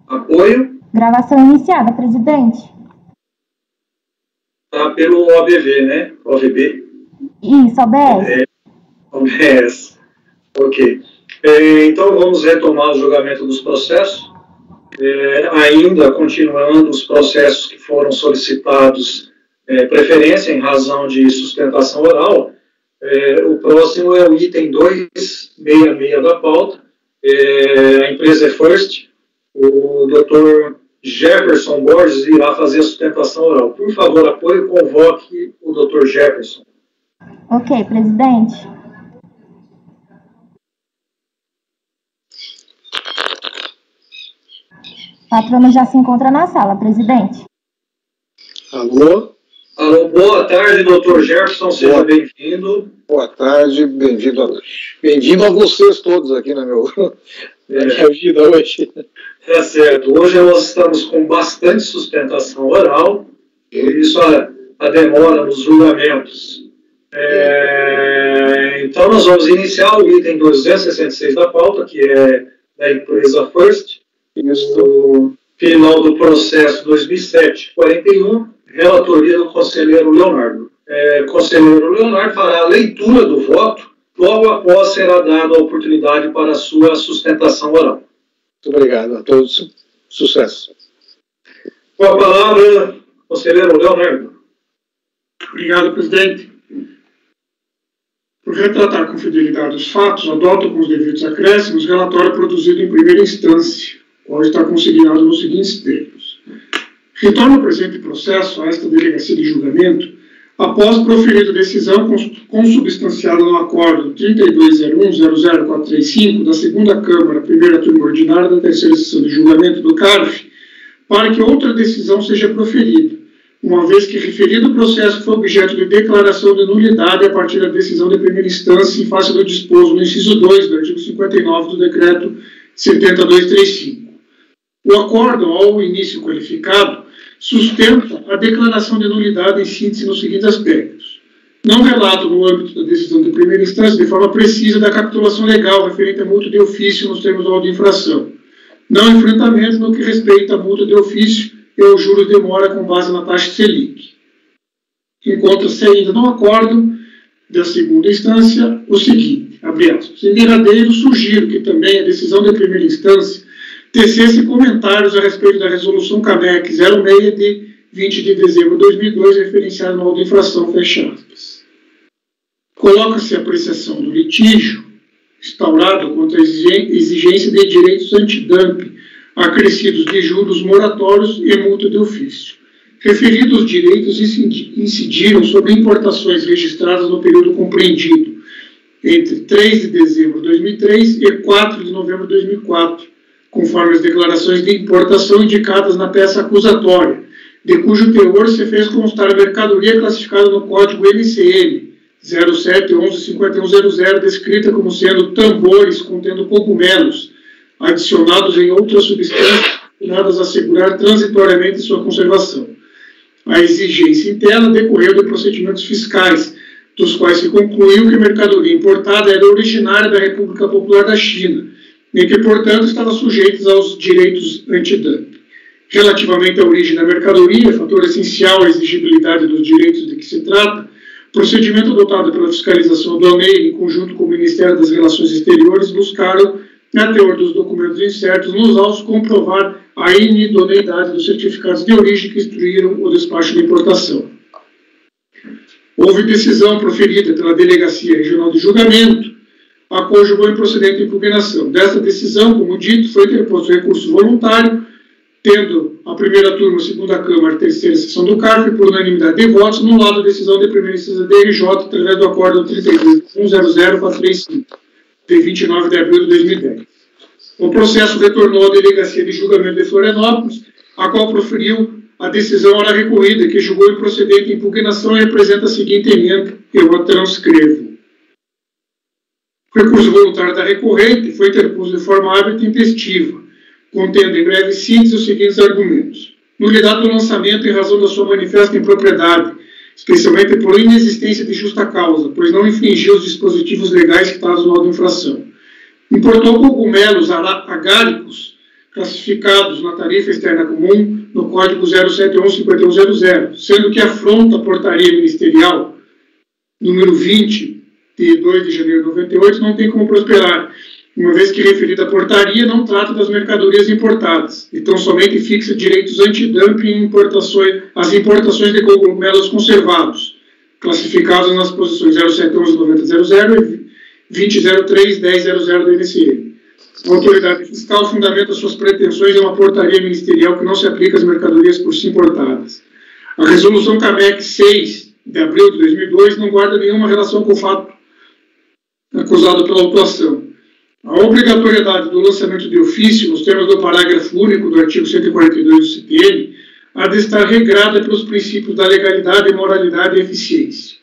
Apoio. Gravação iniciada, presidente. Tá pelo OABV, né? OABB. Isso, OBS. OBS. Ok. Então, vamos retomar o julgamento dos processos. Ainda continuando os processos que foram solicitados preferência em razão de sustentação oral. O próximo é o item 266 da pauta. A empresa é First. O Dr. Jefferson Borges irá fazer a sustentação oral. Por favor, apoio e convoque o Dr. Jefferson. Ok, presidente. A patrona já se encontra na sala, presidente. Alô? Alô, boa tarde, Dr. Jefferson, seja bem-vindo. Boa tarde, bem-vindo a vocês todos aqui na minha vida hoje. É certo, hoje nós estamos com bastante sustentação oral, por isso a demora nos julgamentos. Então nós vamos iniciar o item 266 da pauta, que é da empresa First. No final do processo 2007-41, relatoria do conselheiro Leonardo. O conselheiro Leonardo fará a leitura do voto, logo após será dada a oportunidade para a sua sustentação oral. Muito obrigado a todos. Sucesso. Com a palavra, conselheiro Leonardo. Obrigado, presidente. Por retratar com fidelidade os fatos, adoto com os devidos acréscimos relatório produzido em primeira instância, pode estar consignado nos seguintes termos. Retorno o presente processo a esta delegacia de julgamento após proferida decisão consubstanciada no acordo 3201-00435 da segunda Câmara, primeira turma ordinária da terceira sessão de julgamento do CARF, para que outra decisão seja proferida, uma vez que referido processo foi objeto de declaração de nulidade a partir da decisão de primeira instância em face do disposto no inciso 2 do artigo 59 do decreto 7235. O acórdão, ao início qualificado, sustenta a declaração de nulidade em síntese nos seguintes aspectos. Não relato no âmbito da decisão de primeira instância de forma precisa da capitulação legal referente à multa de ofício nos termos do auto de infração. Não enfrentamento no que respeita à multa de ofício e ao juros de demora com base na taxa Selic. Encontra-se ainda no acórdão da segunda instância o seguinte, abre aspas, em derradeiro sugiro que também a decisão de primeira instância tecesse comentários a respeito da resolução CAMEC 06 de 20 de dezembro de 2002, referenciada no auto de infração, fecha aspas. Coloca-se a apreciação do litígio instaurado contra a exigência de direitos antidumping acrescidos de juros moratórios e multa de ofício. Referidos os direitos incidiram sobre importações registradas no período compreendido entre 3 de dezembro de 2003 e 4 de novembro de 2004, conforme as declarações de importação indicadas na peça acusatória, de cujo teor se fez constar a mercadoria classificada no código NCM 07115100, descrita como sendo tambores contendo cogumelos, adicionados em outras substâncias destinadas a assegurar transitoriamente sua conservação. A exigência interna decorreu de procedimentos fiscais, dos quais se concluiu que a mercadoria importada era originária da República Popular da China, e que, portanto, estava sujeita aos direitos antidumping. Relativamente à origem da mercadoria, fator essencial à exigibilidade dos direitos de que se trata, procedimento adotado pela fiscalização aduaneira em conjunto com o Ministério das Relações Exteriores buscaram, na teor dos documentos incertos, nos autos comprovar a inidoneidade dos certificados de origem que instruíram o despacho de importação. Houve decisão proferida pela Delegacia Regional de Julgamento, a qual julgou improcedente a impugnação. Desta decisão, como dito, foi interposto recurso voluntário, tendo a primeira turma, a segunda Câmara, a terceira sessão do CARF, por unanimidade de votos, anulado a decisão de primeira instância da DRJ, através do acórdão 32.100.435, de 29 de abril de 2010. O processo retornou à Delegacia de Julgamento de Florianópolis, a qual proferiu a decisão ora recorrida, que julgou improcedente a impugnação e apresenta a seguinte emenda, eu a transcrevo. O recurso voluntário da recorrente foi interposto de forma hábil e intempestiva, contendo em breve síntese os seguintes argumentos. Nulidade do lançamento em razão da sua manifesta impropriedade, especialmente por inexistência de justa causa, pois não infringiu os dispositivos legais citados no auto de infração. Importou cogumelos agáricos classificados na tarifa externa comum no Código 0711-5100, sendo que afronta a portaria ministerial número 20, de 2 de janeiro de 98, não tem como prosperar, uma vez que referida portaria não trata das mercadorias importadas, então somente fixa direitos antidumping às importações de cogumelos conservados, classificados nas posições 0711-9000 e 2003-1000 do NCM. A autoridade fiscal fundamenta suas pretensões em uma portaria ministerial que não se aplica às mercadorias por si importadas. A resolução CAMEC 6, de abril de 2002, não guarda nenhuma relação com o fato acusado pela autuação. A obrigatoriedade do lançamento de ofício, nos termos do parágrafo único do artigo 142 do CTN, há de estar regrada pelos princípios da legalidade, moralidade e eficiência.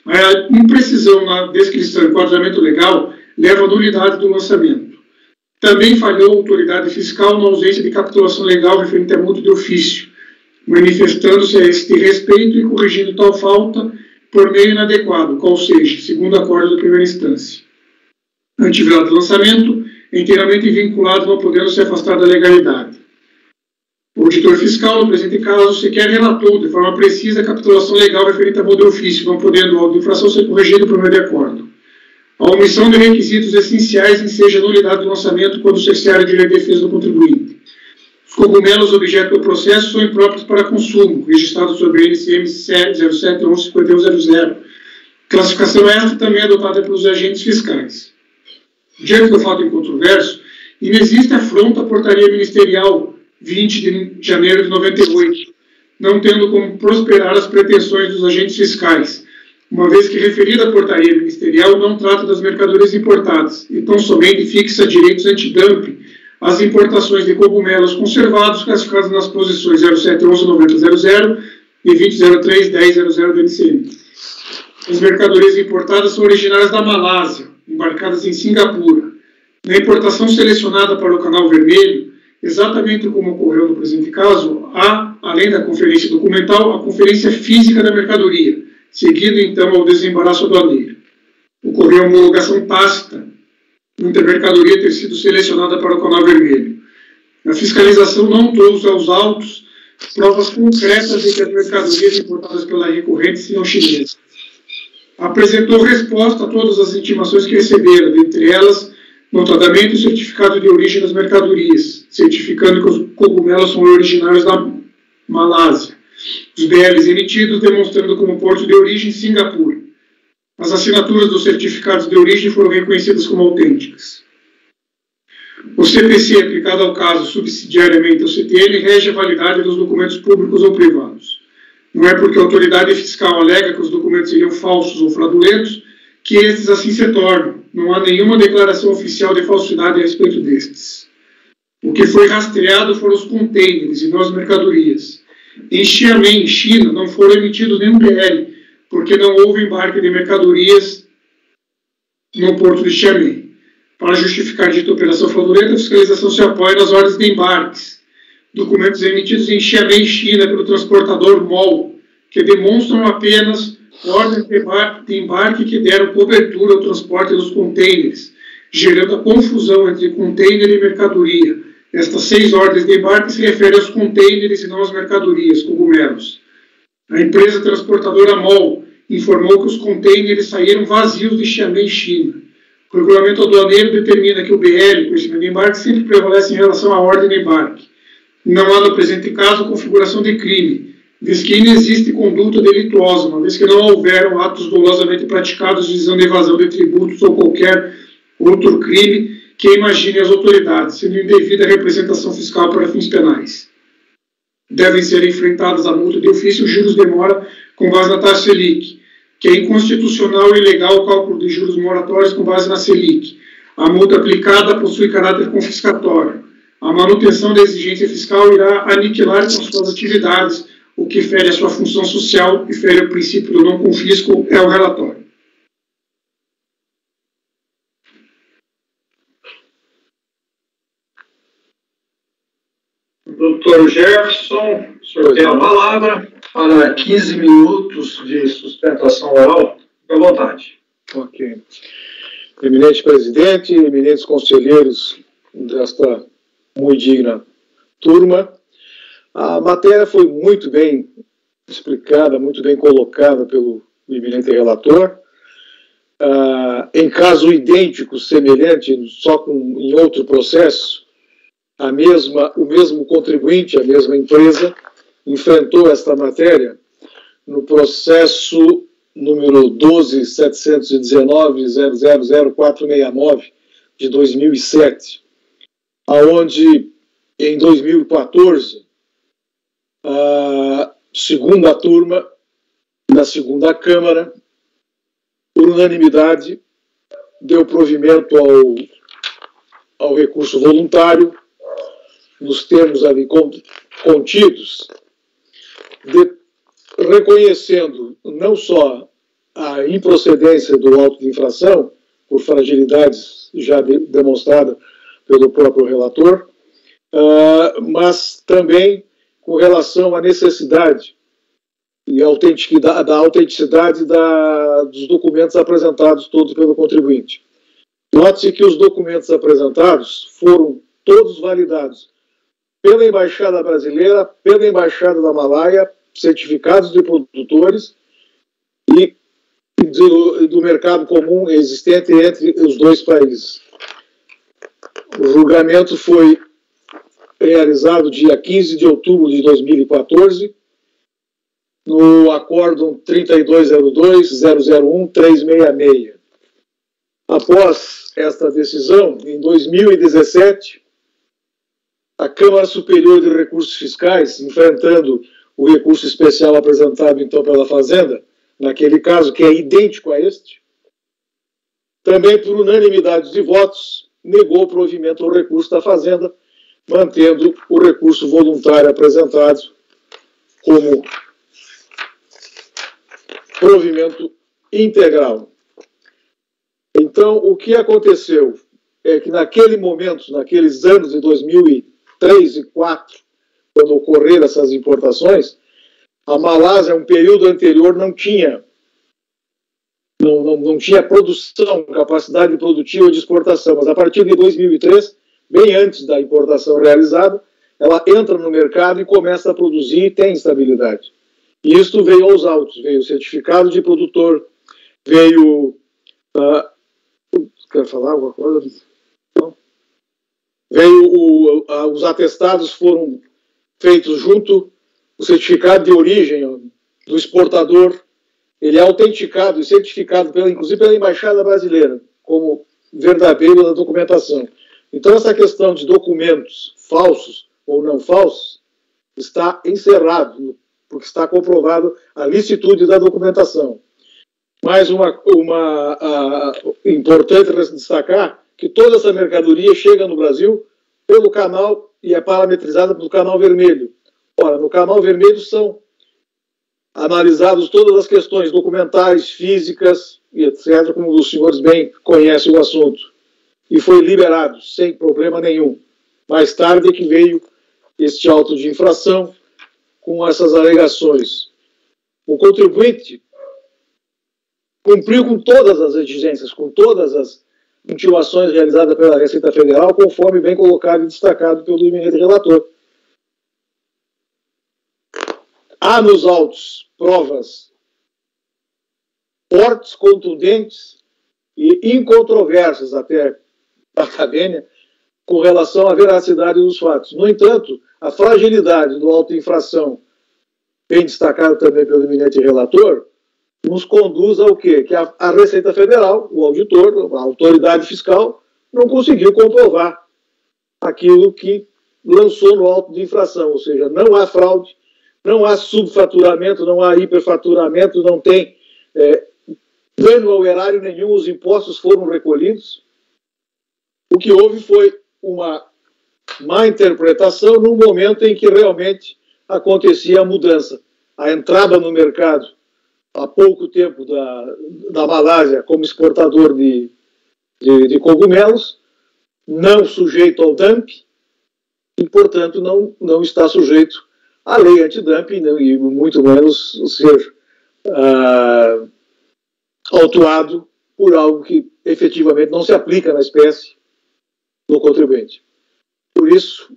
A imprecisão na descrição e enquadramento legal leva à nulidade do lançamento. Também falhou a autoridade fiscal na ausência de capitulação legal referente à multa de ofício, manifestando-se a este respeito e corrigindo tal falta por meio inadequado, qual seja, segundo acordo de primeira instância. A atividade de lançamento é inteiramente vinculado, não podendo se afastar da legalidade. O auditor fiscal, no presente caso, sequer relatou de forma precisa a capitulação legal referente à multa de ofício, não podendo o auto de infração ser corrigido por meio de acordo. A omissão de requisitos essenciais enseja a nulidade do lançamento quando cercear o direito de defesa do contribuinte. Os cogumelos objeto do processo são impróprios para consumo, registrados sobre a NCM 0711-5100. Classificação esta também adotada pelos agentes fiscais. Diante do fato incontroverso, inexiste afronta à portaria ministerial 20 de janeiro de 98, não tendo como prosperar as pretensões dos agentes fiscais, uma vez que referida portaria ministerial não trata das mercadorias importadas, e tão somente fixa direitos antidumping às importações de cogumelos conservados classificados nas posições 0711-9000 e 2003-1000 do NCM. As mercadorias importadas são originárias da Malásia, embarcadas em Singapura. Na importação selecionada para o Canal Vermelho, exatamente como ocorreu no presente caso, há, além da conferência documental, a conferência física da mercadoria, seguindo então ao desembaraço aduaneiro. Ocorreu a homologação tácita entre a mercadoria ter sido selecionada para o Canal Vermelho. A fiscalização não trouxe aos autos provas concretas de que as mercadorias importadas pela recorrente seriam chinesas. Apresentou resposta a todas as intimações que recebera, dentre elas, notadamente o certificado de origem das mercadorias, certificando que os cogumelos são originários da Malásia. Os BLs emitidos demonstrando como porto de origem Singapura. As assinaturas dos certificados de origem foram reconhecidas como autênticas. O CPC, aplicado ao caso subsidiariamente ao CTN, rege a validade dos documentos públicos ou privados. Não é porque a autoridade fiscal alega que os documentos seriam falsos ou fraudulentos que estes assim se tornam. Não há nenhuma declaração oficial de falsidade a respeito destes. O que foi rastreado foram os contêineres e não as mercadorias. Em Xiamen, China, não foram emitidos nenhum BL, porque não houve embarque de mercadorias no porto de Xiamen. Para justificar dita operação fraudulenta, a fiscalização se apoia nas ordens de embarques, documentos emitidos em Xiamen, China, pelo transportador MOL, que demonstram apenas ordens de embarque que deram cobertura ao transporte dos contêineres, gerando a confusão entre contêiner e mercadoria. Estas 6 ordens de embarque se referem aos contêineres e não às mercadorias, cogumelos. A empresa transportadora MOL informou que os contêineres saíram vazios de Xiamen, China. O regulamento aduaneiro determina que o BL, conhecimento de embarque, sempre prevalece em relação à ordem de embarque. Não há, no presente caso, configuração de crime, visto que inexiste conduta delituosa, uma vez que não houveram atos dolosamente praticados visando evasão de tributos ou qualquer outro crime que imagine as autoridades, sendo indevida representação fiscal para fins penais. Devem ser enfrentadas a multa de ofício e juros de mora com base na taxa Selic, que é inconstitucional e ilegal o cálculo de juros moratórios com base na Selic. A multa aplicada possui caráter confiscatório. A manutenção da exigência fiscal irá aniquilar com suas atividades, o que fere a sua função social e fere o princípio do não confisco, é o relatório. Doutor Jefferson, o senhor tem a palavra para 15 minutos de sustentação oral. Fique à vontade. Ok. Eminente presidente, eminentes conselheiros desta muito digna turma. A matéria foi muito bem explicada, muito bem colocada pelo eminente relator. Em caso idêntico, semelhante, só em outro processo, o mesmo contribuinte, a mesma empresa, enfrentou esta matéria no processo número 12.719.000.469 de 2007, aonde, em 2014, a segunda turma da segunda Câmara, por unanimidade, deu provimento ao recurso voluntário, nos termos ali contidos, reconhecendo não só a improcedência do auto de infração, por fragilidades já demonstradas pelo próprio relator, mas também com relação à necessidade e da autenticidade dos documentos apresentados todos pelo contribuinte. Note-se que os documentos apresentados foram todos validados pela Embaixada Brasileira, pela Embaixada da Malaya, certificados de produtores e do mercado comum existente entre os dois países. O julgamento foi realizado dia 15 de outubro de 2014, no Acórdão 3202-001-366. Após esta decisão, em 2017, a Câmara Superior de Recursos Fiscais, enfrentando o recurso especial apresentado então pela Fazenda, naquele caso que é idêntico a este, também por unanimidade de votos, negou o provimento ao recurso da Fazenda, mantendo o recurso voluntário apresentado como provimento integral. Então, o que aconteceu é que naquele momento, naqueles anos de 2003 e 2004, quando ocorreram essas importações, a Malásia, um período anterior, não tinha produção, capacidade produtiva de exportação, mas a partir de 2003, bem antes da importação realizada, ela entra no mercado e começa a produzir e tem estabilidade. E isso veio aos autos, veio o certificado de produtor, veio... quer falar alguma coisa? Não? Veio os atestados foram feitos junto, o certificado de origem do exportador, ele é autenticado e certificado, inclusive pela Embaixada Brasileira, como verdadeiro da documentação. Então, essa questão de documentos falsos ou não falsos está encerrado, porque está comprovado a licitude da documentação. Mais importante destacar que toda essa mercadoria chega no Brasil pelo canal e é parametrizada pelo canal vermelho. Ora, no canal vermelho são analisadas todas as questões documentais, físicas e etc., como os senhores bem conhecem o assunto. E foi liberado, sem problema nenhum. Mais tarde é que veio este auto de infração com essas alegações. O contribuinte cumpriu com todas as exigências, com todas as intimações realizadas pela Receita Federal, conforme bem colocado e destacado pelo eminente relator. Há nos autos provas fortes, contundentes e incontroversas, até a vênia, com relação à veracidade dos fatos. No entanto, a fragilidade do auto de infração, bem destacado também pelo eminente relator, nos conduz ao quê? Que a Receita Federal, o auditor, a autoridade fiscal, não conseguiu comprovar aquilo que lançou no auto de infração, ou seja, não há fraude, não há subfaturamento, não há hiperfaturamento, não tem dano ao erário nenhum, os impostos foram recolhidos. O que houve foi uma má interpretação no momento em que realmente acontecia a mudança. A entrada no mercado, há pouco tempo, da Malásia como exportador de cogumelos, não sujeito ao dumping, e, portanto, não está sujeito à lei antidumping, e muito menos ser autuado por algo que efetivamente não se aplica na espécie do contribuinte. Por por isso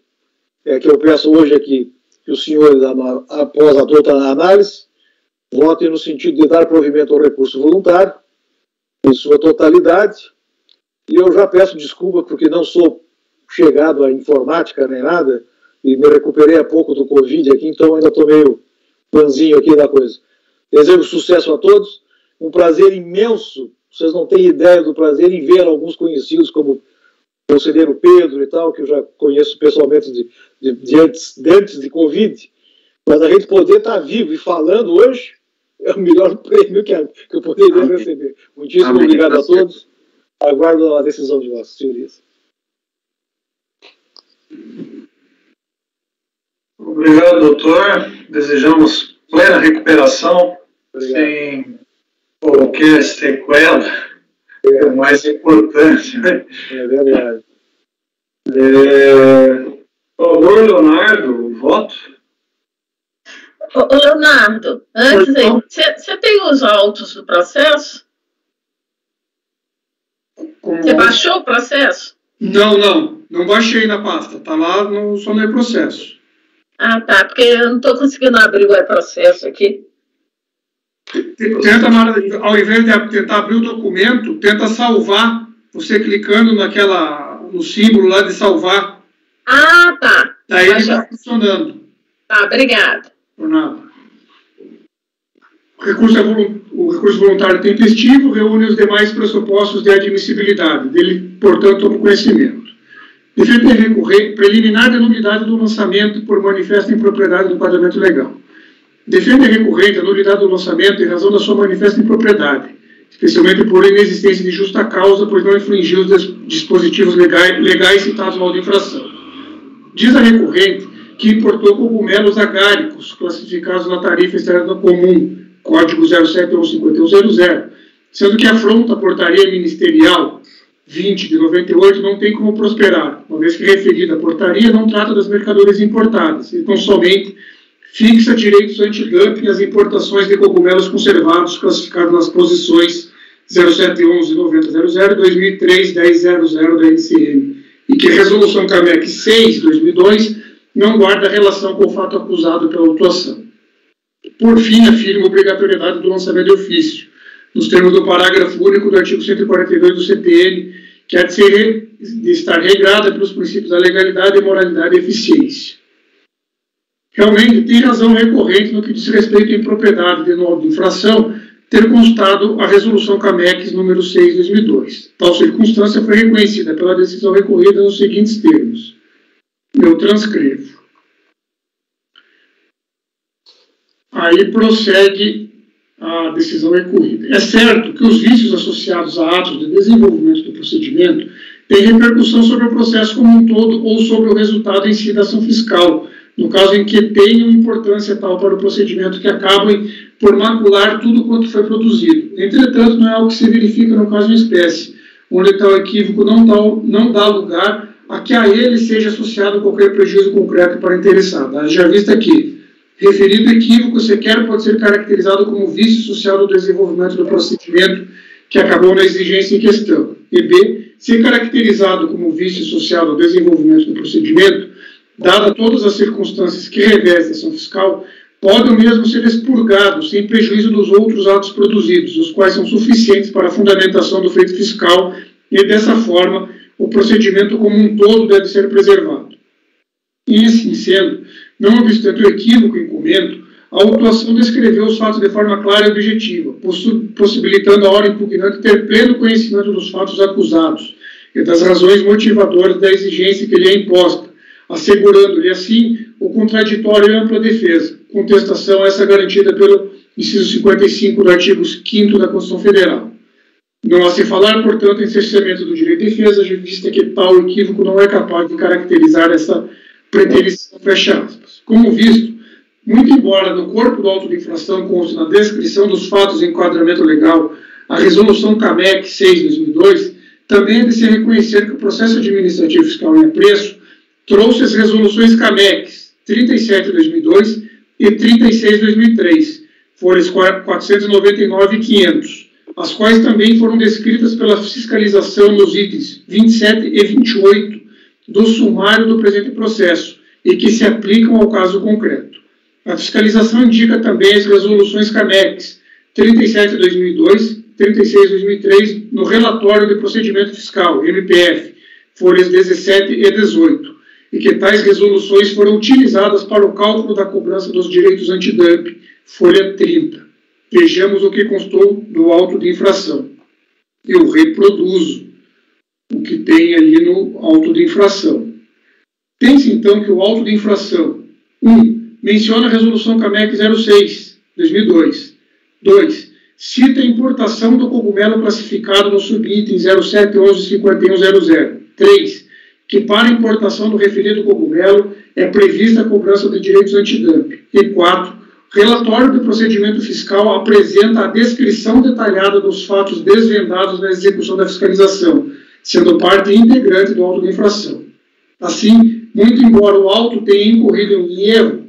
é que eu peço hoje aqui que os senhores, após a toda a análise, votem no sentido de dar provimento ao recurso voluntário, em sua totalidade, e eu já peço desculpa porque não sou chegado à informática nem nada, e me recuperei há pouco do Covid aqui, então ainda estou meio panzinho aqui da coisa. Desejo sucesso a todos, um prazer imenso, vocês não têm ideia do prazer em ver alguns conhecidos como o conselheiro Pedro e tal, que eu já conheço pessoalmente antes de Covid, mas a gente poder estar vivo e falando hoje é o melhor prêmio que eu poderia receber. Muitíssimo obrigado a todos, aguardo a decisão de vossas senhorias. Obrigado, doutor. Desejamos plena recuperação, sem qualquer sequela, é o mais importante. Né? É verdade. Favor, Leonardo, voto. Ô, Leonardo, antes aí, você tem os autos do processo? Você baixou o processo? Não baixei na pasta, está lá só no e-processo. Ah, tá, porque eu não estou conseguindo abrir o e-processo aqui. Tenta, ao invés de tentar abrir o documento, tenta salvar, você clicando no símbolo lá de salvar. Ah, tá. Daí ele está funcionando. Tá, obrigada. Por nada. O recurso voluntário tempestivo reúne os demais pressupostos de admissibilidade. Dele, portanto, tomo conhecimento. Defender recorrer preliminar de nulidade do lançamento por manifesta impropriedade do enquadramento legal. Defende recorrente a nulidade do lançamento em razão da sua manifesta impropriedade, especialmente por inexistência de justa causa, pois não infringiu os dispositivos legais citados no auto de infração. Diz a recorrente que importou cogumelos agáricos, classificados na tarifa externa comum, código 07115100, sendo que afronta a portaria ministerial 20 de 98 não tem como prosperar, uma vez que referida a portaria não trata das mercadorias importadas, então somente fixa direitos antidumping às importações de cogumelos conservados classificados nas posições 0711-9000 e 2003-1000 da NCM, e que a resolução CAMEC 6/2002 não guarda relação com o fato acusado pela autuação. Por fim, afirma a obrigatoriedade do lançamento de ofício, nos termos do parágrafo único do artigo 142 do CTN, que há de estar regrada pelos princípios da legalidade, moralidade e eficiência. Realmente, tem razão recorrente no que diz respeito à impropriedade de nova infração ter constado a resolução CAMEC número 6/2002. Tal circunstância foi reconhecida pela decisão recorrida nos seguintes termos. Eu transcrevo. Aí prossegue a decisão recorrida. É certo que os vícios associados a atos de desenvolvimento do procedimento têm repercussão sobre o processo como um todo ou sobre o resultado em si da ação fiscal, no caso em que tenham importância tal para o procedimento que acabem por macular tudo quanto foi produzido. Entretanto, não é algo que se verifica no caso em espécie, onde tal equívoco não dá lugar a que a ele seja associado qualquer prejuízo concreto para interessado. Já vista que referido equívoco sequer pode ser caracterizado como vício social do desenvolvimento do procedimento que acabou na exigência em questão. E B, ser caracterizado como vício social do desenvolvimento do procedimento, dada todas as circunstâncias que revestem a ação fiscal, podem mesmo ser expurgados sem prejuízo dos outros atos produzidos, os quais são suficientes para a fundamentação do feito fiscal e, dessa forma, o procedimento como um todo deve ser preservado. E, assim sendo, não obstante o equívoco incumbento, a autuação descreveu os fatos de forma clara e objetiva, possibilitando a hora impugnante ter pleno conhecimento dos fatos acusados e das razões motivadoras da exigência que lhe é imposta, assegurando-lhe, assim, o contraditório e ampla defesa, contestação essa garantida pelo inciso 55 do artigo 5º da Constituição Federal. Não há se falar, portanto, em cerceamento do direito de defesa, vista que tal equívoco não é capaz de caracterizar essa preterição, fecha aspas. Como visto, muito embora no corpo do auto de infração conste na descrição dos fatos em enquadramento legal a resolução CAMEC 6/2002, também é de se reconhecer que o processo administrativo fiscal em apreço trouxe as resoluções CAMEC 37/2002 e 36/2003, folhas 499 e 500, as quais também foram descritas pela fiscalização nos itens 27 e 28 do sumário do presente processo e que se aplicam ao caso concreto. A fiscalização indica também as resoluções CAMEX 37/2002, 36/2003, no relatório de procedimento fiscal, MPF, folhas 17 e 18, e que tais resoluções foram utilizadas para o cálculo da cobrança dos direitos antidumping, folha 30. Vejamos o que constou do auto de infração. Eu reproduzo o que tem ali no auto de infração. Tem-se, então, que o auto de infração, 1. Menciona a resolução CAMEC 06/2002. 2. Cita a importação do cogumelo classificado no subitem 07115100. 3. Que para a importação do referido cogumelo é prevista a cobrança de direitos antidumping. E 4. Relatório de procedimento fiscal apresenta a descrição detalhada dos fatos desvendados na execução da fiscalização, sendo parte integrante do auto de infração. Assim, muito embora o auto tenha incorrido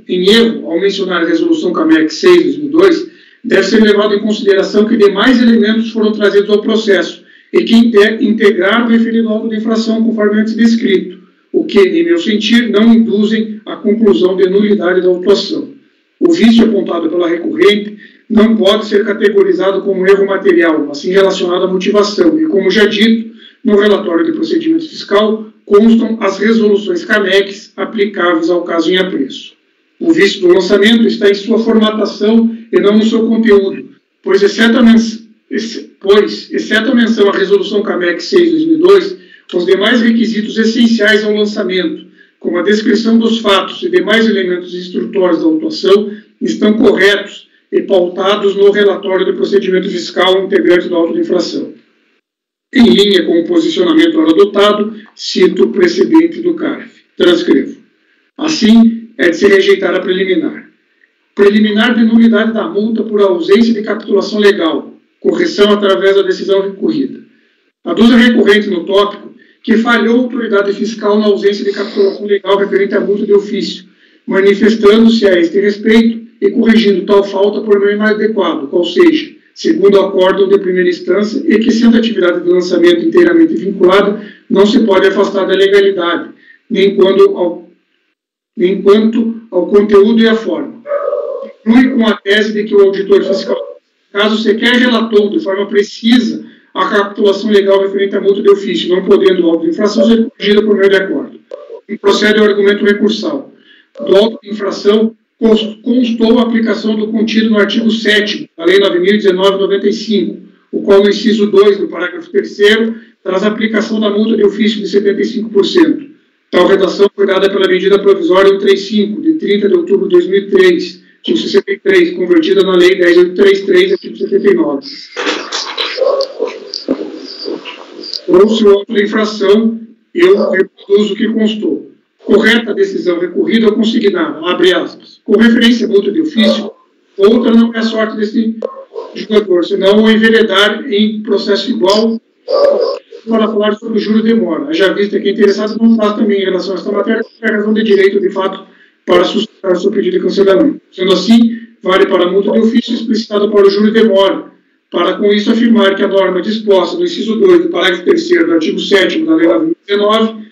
em erro ao mencionar a resolução CAMEC 6/2002, deve ser levado em consideração que demais elementos foram trazidos ao processo e que integraram o referido auto de infração conforme antes descrito, o que, em meu sentir, não induzem à conclusão de nulidade da autuação. O vício apontado pela recorrente não pode ser categorizado como erro material, mas sim relacionado à motivação, e, como já dito, no relatório de procedimento fiscal constam as resoluções CAMEX aplicáveis ao caso em apreço. O vício do lançamento está em sua formatação e não no seu conteúdo, pois, exceto a menção à resolução CAMEC 6/2002, os demais requisitos essenciais ao lançamento, como a descrição dos fatos e demais elementos instrutórios da autuação, estão corretos e pautados no relatório de procedimento fiscal integrante do auto de infração. Em linha com o posicionamento adotado, cito o precedente do CARF. Transcrevo. Assim, é de se rejeitar a preliminar. Preliminar de nulidade da multa por ausência de capitulação legal, correção através da decisão recorrida. Aduzo a recorrente no tópico que falhou a autoridade fiscal na ausência de capitulação legal referente à multa de ofício, manifestando-se a este respeito e corrigindo tal falta por meio inadequado, qual seja, segundo o acórdão de primeira instância, e que, sendo a atividade de lançamento inteiramente vinculada, não se pode afastar da legalidade, nem quanto ao conteúdo e à forma. Conclui com a tese de que o auditor fiscal, caso sequer relatou de forma precisa a capitulação legal referente à multa de ofício, não podendo o auto de infração ser corrigida por meio de acordo. E procede ao argumento recursal. Do auto de infração constou a aplicação do contido no artigo 7º da Lei 9.019/95, o qual, no inciso 2 do parágrafo 3º, traz a aplicação da multa de ofício de 75%. Tal redação foi dada pela medida provisória 135, de 30 de outubro de 2003, artigo 63, convertida na Lei 10.833, artigo 79. Trouxe o auto de infração, eu reproduzo o que constou. Correta a decisão recorrida ou consignada, abre aspas, com referência à multa de ofício, outra não é a sorte desse julgador, senão o enveredar em processo igual para falar sobre o juro de mora. Já vista que interessado não faz também em relação a esta matéria, é razão de direito, de fato, para sustentar seu pedido de cancelamento. Sendo assim, vale para a multa de ofício explicitada para o juro de mora, para com isso afirmar que a norma disposta no inciso 2 do parágrafo 3º do artigo 7º da Lei 9.019,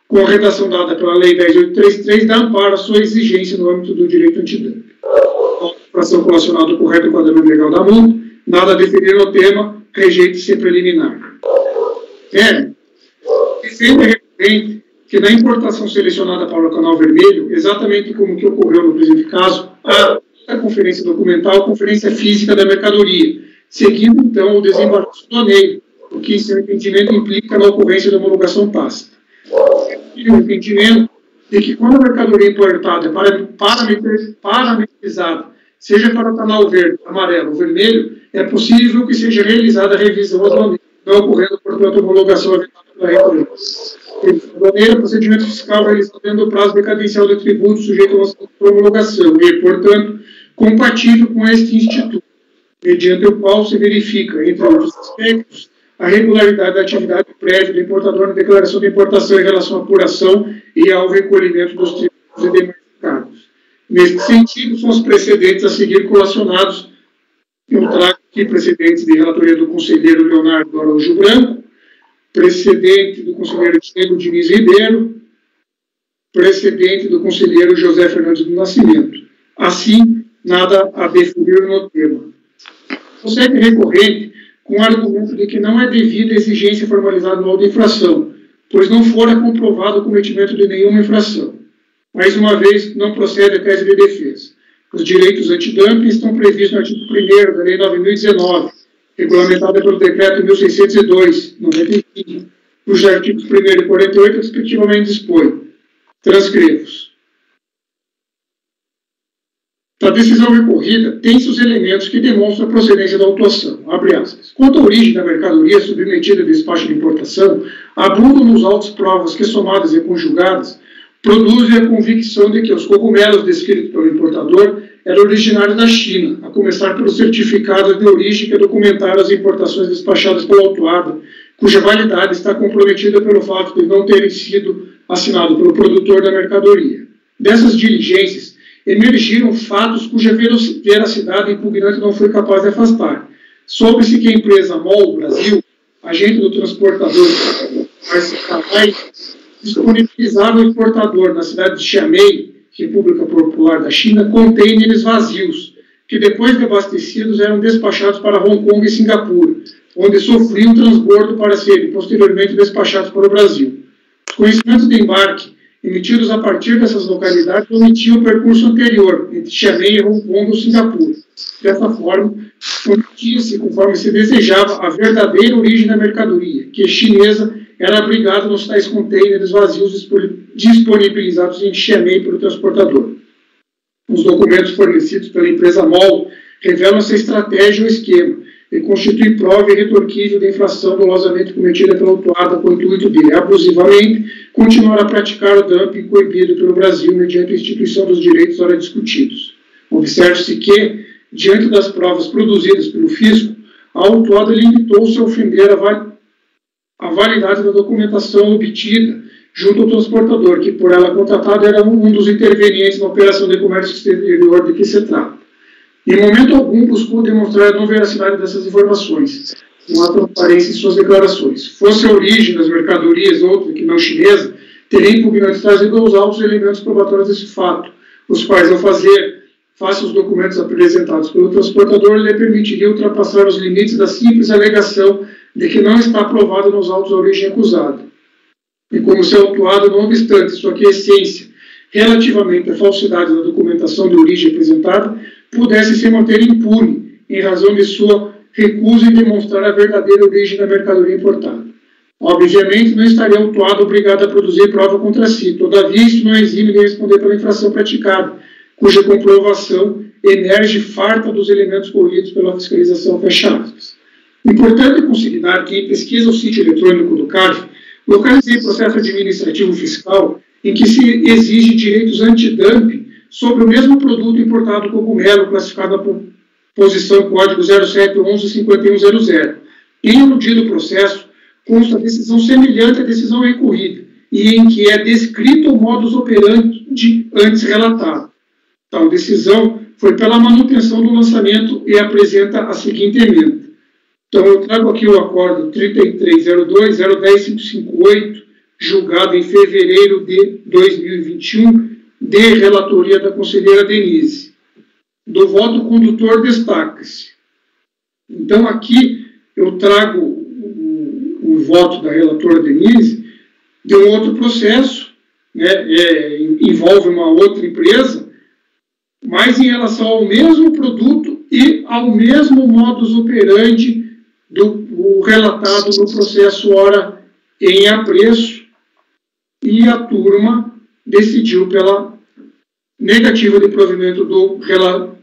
com a redação dada pela Lei 10.833, dá amparo à sua exigência no âmbito do direito antidumping. A infração relacionada ao correto enquadramento legal da multa, nada a definir no tema, rejeite-se preliminar. Defende a recorrente que na importação selecionada para o Canal Vermelho, exatamente como que ocorreu no presente caso, há a conferência documental, conferência física da mercadoria, seguindo então o desembaraço aduaneiro, o que em seu entendimento implica na ocorrência da homologação tácita. O entendimento de que quando a mercadoria importada é parametrizada, seja para o canal verde, amarelo ou vermelho, é possível que seja realizada a revisão aduaneira, não ocorrendo, portanto, a homologação evitada pela recorrente. Aduaneira, procedimento fiscal realizado dentro do prazo decadencial de tributo sujeito à homologação e, portanto, compatível com este instituto, mediante o qual se verifica, entre outros aspectos, a regularidade da atividade prévia do importador na declaração de importação em relação à apuração e ao recolhimento dos tributos e demais encargos. Neste sentido, são os precedentes a seguir colacionados. Eu trago aqui precedentes de relatoria do conselheiro Leonardo Araújo Branco, precedente do conselheiro Diego Diniz Ribeiro, precedente do conselheiro José Fernandes do Nascimento. Assim, nada a definir no tema. Prossegue recorrente com o argumento de que não é devida a exigência formalizada no auto de infração, pois não fora comprovado o cometimento de nenhuma infração. Mais uma vez, não procede a tese de defesa. Os direitos antidumping estão previstos no artigo 1º da Lei 9.019, regulamentada pelo Decreto 1602/95, cujos artigos 1º e 48 respectivamente dispõem. Transcrevo-os. A decisão recorrida tem-se os elementos que demonstram a procedência da autuação. Abre aspas. Quanto à origem da mercadoria submetida a despacho de importação, abundam nos autos provas que, somadas e conjugadas, produzem a convicção de que os cogumelos descritos pelo importador eram originários da China, a começar pelos certificados de origem que documentaram as importações despachadas pela autuada, cuja validade está comprometida pelo fato de não terem sido assinado pelo produtor da mercadoria. Dessas diligências, emergiram fatos cuja veracidade impugnante não foi capaz de afastar. Soube-se que a empresa MOL Brasil, agente do transportador disponibilizava ao importador na cidade de Xiamen, República Popular da China, contêineres vazios, que depois de abastecidos eram despachados para Hong Kong e Singapura, onde sofriam transbordo para serem posteriormente despachados para o Brasil. Os conhecimentos de embarque emitidos a partir dessas localidades omitiam o percurso anterior, entre Xiamen, Hong Kong ou Singapura. Dessa forma, omitia-se, conforme se desejava, a verdadeira origem da mercadoria, que chinesa era abrigada nos tais contêineres vazios disponibilizados em Xiamen pelo transportador. Os documentos fornecidos pela empresa MOL revelam essa estratégia ou esquema, e constitui prova irretorquível da infração dolosamente cometida pela autuada com o intuito de, abusivamente, continuar a praticar o dumping coibido pelo Brasil mediante a instituição dos direitos ora discutidos. Observe-se que, diante das provas produzidas pelo fisco, a autuada limitou-se a ofender a validade da documentação obtida junto ao transportador, que por ela contratado era um dos intervenientes na operação de comércio exterior de que se trata. Em momento algum buscou demonstrar a não veracidade dessas informações, com a transparência em suas declarações. Fosse a origem das mercadorias outra que não chinesa, teria impugnante trazido aos autos elementos probatórios desse fato, os quais, ao fazer face aos documentos apresentados pelo transportador, lhe permitiria ultrapassar os limites da simples alegação de que não está provado nos autos a origem acusada. E como se autuado, não obstante sua aquiescência relativamente à falsidade da documentação de origem apresentada, pudesse se manter impune em razão de sua recusa em demonstrar a verdadeira origem da mercadoria importada. Obviamente, não estaria autuado obrigado a produzir prova contra si, todavia isso não exime de responder pela infração praticada, cuja comprovação emerge farta dos elementos colhidos pela fiscalização fechados. Importante considerar que, em pesquisa ao sítio eletrônico do CARF, localizei processo administrativo fiscal em que se exige direitos antidumping sobre o mesmo produto importado cogumelo, classificado na posição código 0711-5100. Em aludido processo, consta decisão semelhante à decisão recorrida, e em que é descrito o modus operandi antes relatado. Tal decisão foi pela manutenção do lançamento e apresenta a seguinte emenda. Então, eu trago aqui o acordo 3302-010-558, julgado em fevereiro de 2021, de relatoria da conselheira Denise. Do voto condutor, destaca-se. Então, aqui eu trago o voto da relatora Denise de um outro processo, né, envolve uma outra empresa, mas em relação ao mesmo produto e ao mesmo modus operandi do relatado no processo ora em apreço, e a turma decidiu pela negativa de provimento do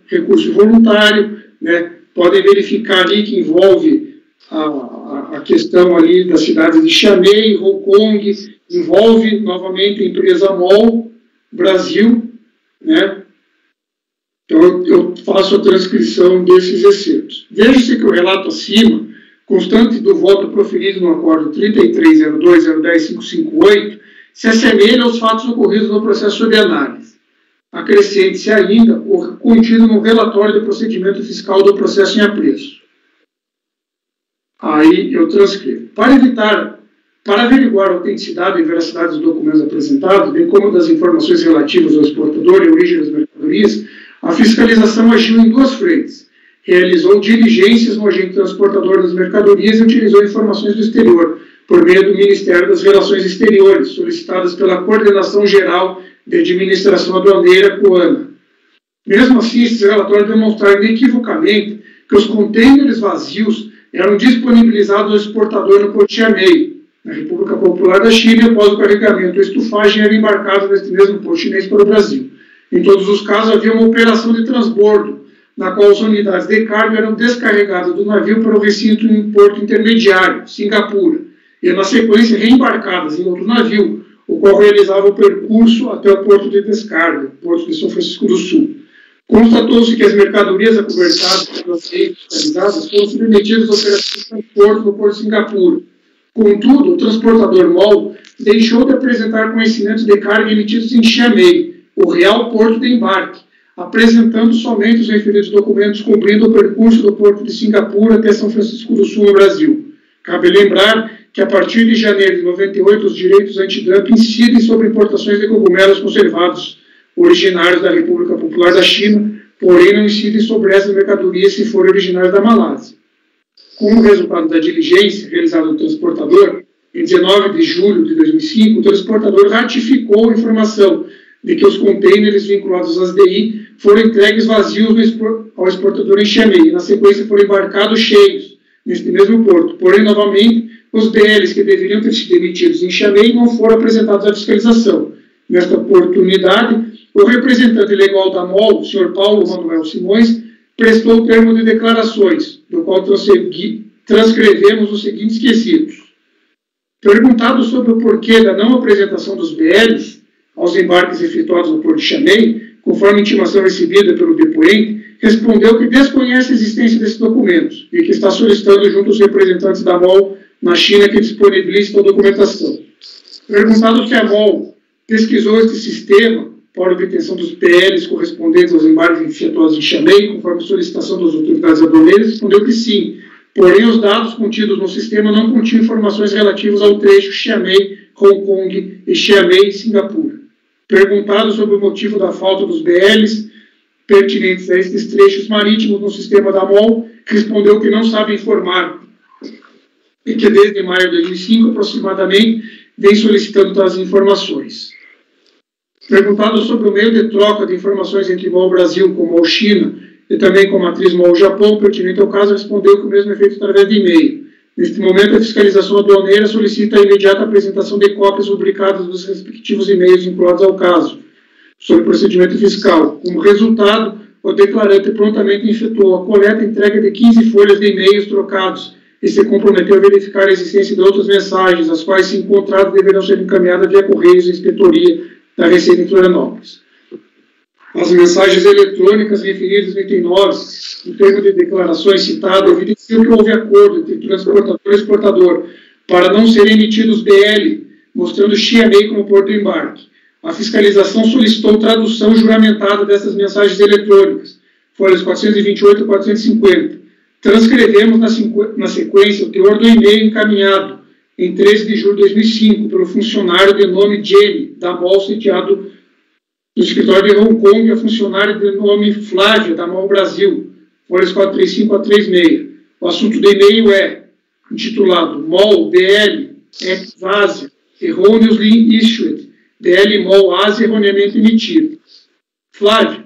recurso voluntário, né? Podem verificar ali que envolve a questão ali das cidades de Xiamen, Hong Kong, envolve novamente a empresa MOL Brasil, né? Então eu faço a transcrição desses excertos. Veja-se que o relato acima, constante do voto proferido no acordo 3302-010-558, se assemelha aos fatos ocorridos no processo de análise. Acrescente-se ainda o contido no relatório de procedimento fiscal do processo em apreço. Aí eu transcrevo. Para evitar Para averiguar a autenticidade e veracidade dos documentos apresentados, bem como das informações relativas ao exportador e a origem das mercadorias, a fiscalização agiu em duas frentes. Realizou diligências no agente transportador das mercadorias e utilizou informações do exterior, por meio do Ministério das Relações Exteriores, solicitadas pela Coordenação Geral de Administração Aduaneira, COANA. Mesmo assim, esses relatórios demonstraram inequivocamente que os contêineres vazios eram disponibilizados ao exportador no Porto de Xiamen, na República Popular da China, e após o carregamento, a estufagem era embarcada neste mesmo porto chinês para o Brasil. Em todos os casos, havia uma operação de transbordo, na qual as unidades de carga eram descarregadas do navio para o recinto em porto intermediário, Singapura, e, na sequência, reembarcadas em outro navio, o qual realizava o percurso até o porto de descarga, Porto de São Francisco do Sul. Constatou-se que as mercadorias acobertadas pelas leis fiscalizadas foram submetidas a operações de transporte no porto de Singapura. Contudo, o transportador MOL deixou de apresentar conhecimentos de carga emitidos em Xiamen, o real porto de embarque, apresentando somente os referidos documentos cumprindo o percurso do porto de Singapura até São Francisco do Sul, no Brasil. Cabe lembrar que, a partir de janeiro de 98, os direitos antidumping incidem sobre importações de cogumelos conservados originários da República Popular da China, porém não incidem sobre essas mercadorias se forem originárias da Malásia. Como resultado da diligência realizada no transportador, em 19 de julho de 2005, o transportador ratificou a informação de que os contêineres vinculados às DI foram entregues vazios ao exportador em Xiamen e, na sequência, foram embarcados cheios neste mesmo porto. Porém, novamente, os BLs que deveriam ter sido emitidos em Xiamen não foram apresentados à fiscalização. Nesta oportunidade, o representante legal da MOL, o Sr. Paulo Manuel Simões, prestou o termo de declarações, do qual transcrevemos os seguintes quesitos. Perguntado sobre o porquê da não apresentação dos BLs aos embarques efetuados no Porto de Xiamen, conforme a intimação recebida pelo depoente, respondeu que desconhece a existência desses documentos e que está solicitando junto aos representantes da MOL na China que disponibilize a documentação. Perguntado se a MOL pesquisou este sistema para obtenção dos PLs correspondentes aos embarques efetuados em Xiamen, conforme solicitação das autoridades aduaneiras, respondeu que sim, porém os dados contidos no sistema não continham informações relativas ao trecho Xiamen, Hong Kong e Xiamen, Singapura. Perguntado sobre o motivo da falta dos BLs pertinentes a estes trechos marítimos no sistema da MOL, respondeu que não sabe informar e que desde maio de 2005, aproximadamente, vem solicitando tais informações. Perguntado sobre o meio de troca de informações entre MOL Brasil com MOL China e também com a matriz MOL Japão, pertinente ao caso, respondeu que o mesmo é feito através de e-mail. Neste momento, a fiscalização aduaneira solicita a imediata apresentação de cópias rubricadas dos respectivos e-mails vinculados ao caso, sobre procedimento fiscal. Como resultado, o declarante prontamente efetuou a coleta e entrega de 15 folhas de e-mails trocados e se comprometeu a verificar a existência de outras mensagens, as quais, se encontradas, deverão ser encaminhadas via Correios e Inspetoria da Receita em Florianópolis. As mensagens eletrônicas referidas no item 9, no termo de declarações citado, evidenciam que houve acordo entre transportador e exportador para não serem emitidos BL, mostrando Xiamen como porto de embarque. A fiscalização solicitou tradução juramentada dessas mensagens eletrônicas, folhas 428 e 450. Transcrevemos na sequência o teor do e-mail encaminhado em 13 de julho de 2005 pelo funcionário de nome Jenny, da MOL, sediado no escritório de Hong Kong, e a funcionária de nome Flávia, da MOL Brasil, folhas 435 a 36. O assunto do e-mail é intitulado MOL BL ex Ásia erroneously issued, BL MOL Ásia erroneamente emitido. Flávia,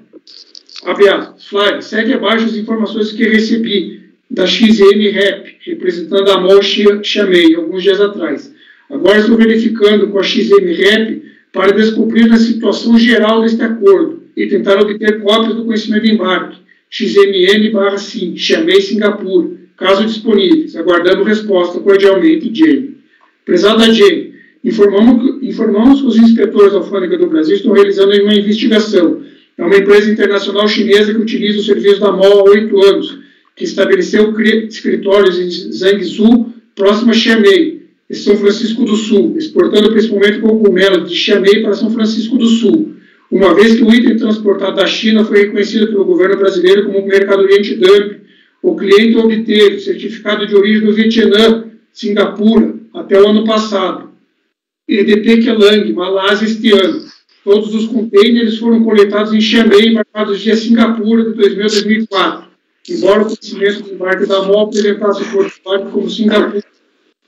abre aspas, Flávia, segue abaixo as informações que recebi da XM Rep, representando a MOL Xiamen, alguns dias atrás. Agora estou verificando com a XM Rep para descobrir a situação geral deste acordo e tentar obter cópias do conhecimento de embarque, XMN/SIM, Xiamen, Singapura, caso disponíveis, aguardando resposta cordialmente, Jenny. Prezada Jenny, informamos que os inspetores da Alfândega do Brasil estão realizando uma investigação. É uma empresa internacional chinesa que utiliza o serviço da MOL há 8 anos, que estabeleceu escritórios em Zhangzhou, próximo a Xiamen, e São Francisco do Sul, exportando principalmente cogumelos de Xiamen para São Francisco do Sul, uma vez que o item transportado da China foi reconhecido pelo governo brasileiro como mercadoria antidumping. O cliente obteve certificado de origem do Vietnã Singapura, até o ano passado. EDP Kelang, Malásia, este ano. Todos os contêineres foram coletados em Xiamen, embarcados via Singapura de 2000 a 2004. Embora o conhecimento do embarque da MOL apresentasse o porto de embarque como Singapura,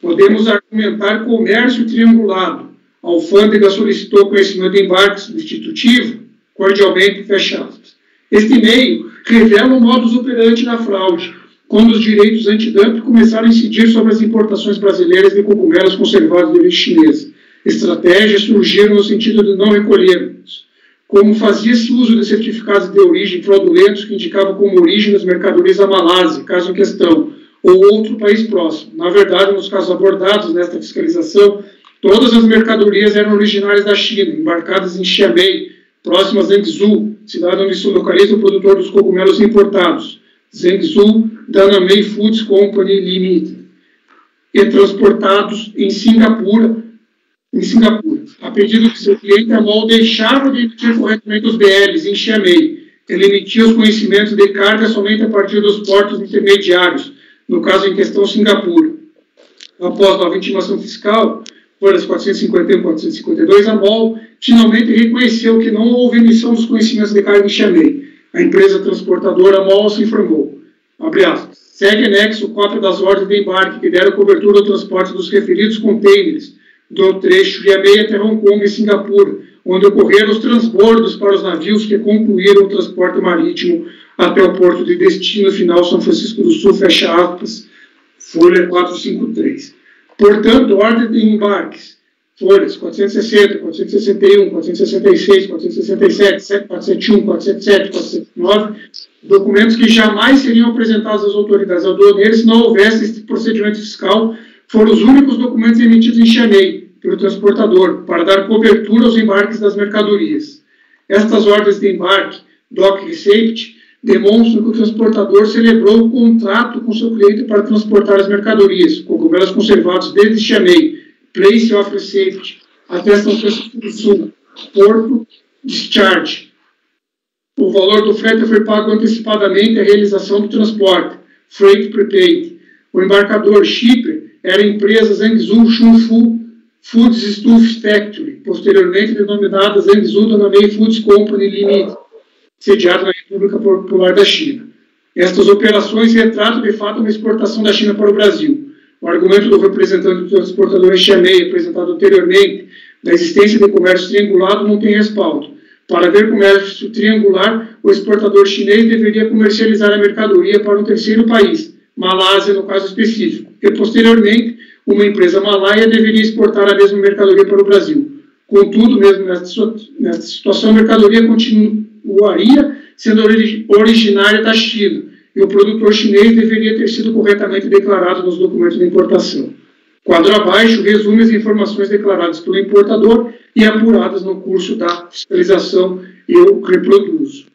podemos argumentar comércio triangulado. A alfândega solicitou conhecimento de embarque substitutivo, cordialmente, fecha aspas. Este e-mail revela o modus operandi da fraude, quando os direitos antidumping começaram a incidir sobre as importações brasileiras de cogumelos conservados de origem chinesa. Estratégias surgiram no sentido de não recolhermos. Como fazia-se uso de certificados de origem fraudulentos que indicavam como origem das mercadorias da Malásia, caso em questão, ou outro país próximo. Na verdade, nos casos abordados nesta fiscalização, todas as mercadorias eram originárias da China, embarcadas em Xiamen, próximo a Zhengzhou, cidade onde se localiza o produtor dos cogumelos importados, Zhengzhou Danamei Foods Company Limited, e transportados em Singapura. A pedido de seu cliente, a MOL deixava de emitir corretamente os BLs em Xiamen. Ele emitia os conhecimentos de carga somente a partir dos portos intermediários, no caso em questão Singapura. Após nova intimação fiscal, folhas 451 e 452, a MOL finalmente reconheceu que não houve emissão dos conhecimentos de carga em Xiamen. A empresa transportadora MOL se informou. Abre aspas. Segue anexo cópia das ordens de embarque que deram cobertura ao transporte dos referidos contêineres do trecho Xiamen até Hong Kong e Singapura, onde ocorreram os transbordos para os navios que concluíram o transporte marítimo até o porto de destino final São Francisco do Sul, fecha aspas, folha 453. Portanto, ordem de embarques, folhas 460, 461, 466, 467, 471, 477, 479, documentos que jamais seriam apresentados às autoridades aduaneiras se não houvesse este procedimento fiscal, foram os únicos documentos emitidos em Xiamen pelo transportador para dar cobertura aos embarques das mercadorias. Estas ordens de embarque, Doc Receipt, demonstram que o transportador celebrou o contrato com seu cliente para transportar as mercadorias, cogumelos conservados desde Xiamen, Place of Receipt, até São Francisco do Sul, Porto Discharge. O valor do frete foi pago antecipadamente à realização do transporte, Freight Prepaid. O embarcador shipper era a empresa Zhengzhou Shunfu Foods Stuff Factory, posteriormente denominada Zhengzhou Danamei Foods Company Limited, sediada na República Popular da China. Estas operações retratam, de fato, uma exportação da China para o Brasil. O argumento do representante do transportador em Xiamen, apresentado anteriormente, da existência de comércio triangulado, não tem respaldo. Para haver comércio triangular, o exportador chinês deveria comercializar a mercadoria para um terceiro país, Malásia no caso específico, e posteriormente uma empresa malaia deveria exportar a mesma mercadoria para o Brasil. Contudo, mesmo nesta situação, a mercadoria continuaria sendo originária da China, e o produtor chinês deveria ter sido corretamente declarado nos documentos de importação. Quadro abaixo resume as informações declaradas pelo importador e apuradas no curso da fiscalização, eu reproduzo.